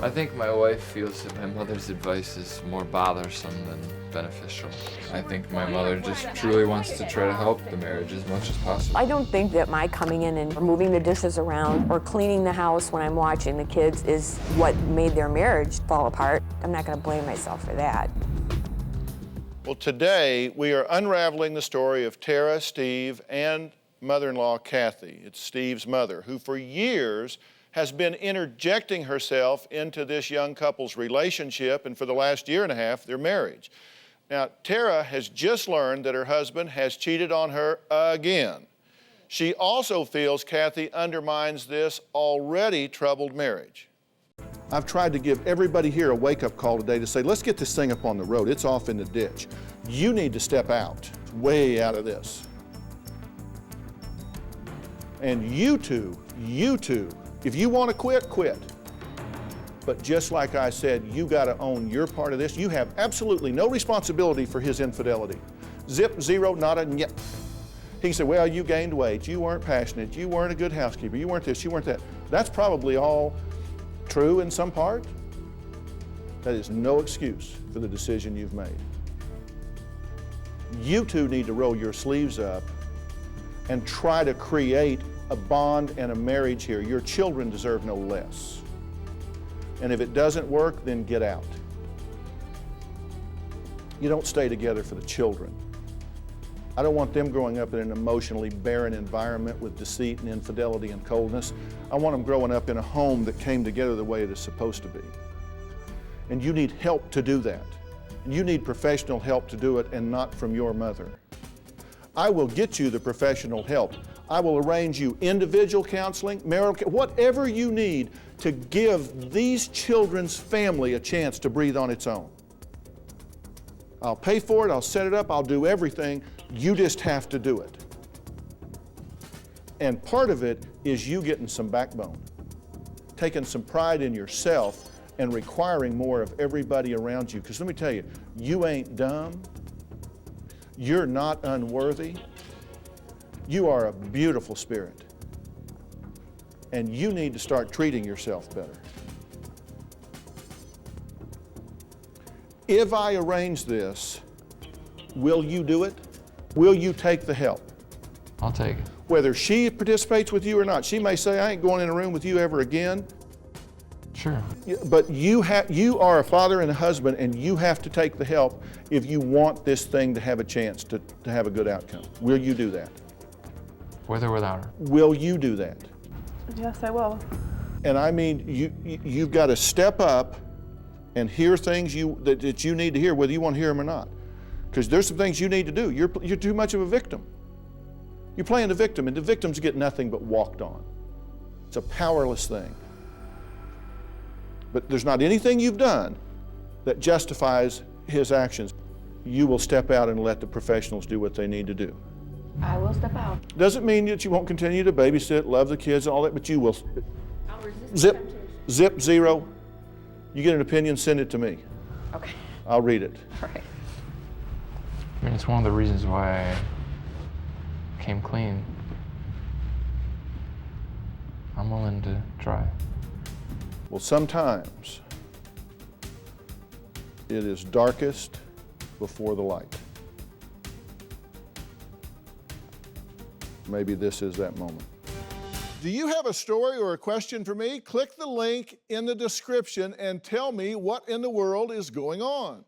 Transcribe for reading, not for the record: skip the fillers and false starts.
I think my wife feels that my mother's advice is more bothersome than beneficial. I think my mother just truly wants to try to help the marriage as much as possible. I don't think that my coming in and moving the dishes around or cleaning the house when I'm watching the kids is what made their marriage fall apart. I'm not going to blame myself for that. Well, today we are unraveling the story of Tara, Steve, and mother-in-law Kathy. It's Steve's mother, who for years has been interjecting herself into this young couple's relationship, and for the last year and a half, their marriage. Now, Tara has just learned that her husband has cheated on her again. She also feels Kathy undermines this already troubled marriage. I've tried to give everybody here a wake-up call today to say, let's get this thing up on the road. It's off in the ditch. You need to step out, way out of this. And you two, if you want to quit, quit. But just like I said, you got to own your part of this. You have absolutely no responsibility for his infidelity. Zip, zero, nada, nyet. He said, well, you gained weight, you weren't passionate, you weren't a good housekeeper, you weren't this, you weren't that. That's probably all true in some part. That is no excuse for the decision you've made. You two need to roll your sleeves up and try to create a bond and a marriage here. Your children deserve no less. And if it doesn't work, then get out. You don't stay together for the children. I don't want them growing up in an emotionally barren environment with deceit and infidelity and coldness. I want them growing up in a home that came together the way it is supposed to be. And you need help to do that. You need professional help to do it, and not from your mother. I will get you the professional help. I will arrange you individual counseling, marital, whatever you need to give these children's family a chance to breathe on its own. I'll pay for it, I'll set it up, I'll do everything. You just have to do it. And part of it is you getting some backbone, taking some pride in yourself and requiring more of everybody around you. Because let me tell you, you ain't dumb. You're not unworthy. You are a beautiful spirit. And you need to start treating yourself better. If I arrange this, will you do it? Will you take the help? I'll take it. Whether she participates with you or not. She may say, I ain't going in a room with you ever again. Sure. But you are a father and a husband, and you have to take the help if you want this thing to have a chance to have a good outcome. Will you do that? With or without her? Will you do that? Yes, I will. And I mean, you've got to step up and hear things that you need to hear, whether you want to hear them or not. Because there's some things you need to do. You're too much of a victim. You're playing the victim, and the victims get nothing but walked on. It's a powerless thing. But there's not anything you've done that justifies his actions. You will step out and let the professionals do what they need to do. I will step out. Doesn't mean that you won't continue to babysit, love the kids, and all that, but you will. I'll resist Zip, temptation. zip, zero. You get an opinion, send it to me. Okay. I'll read it. All right. I mean, it's one of the reasons why I came clean. I'm willing to try. Well, sometimes it is darkest before the light. Maybe this is that moment. Do you have a story or a question for me? Click the link in the description and tell me what in the world is going on.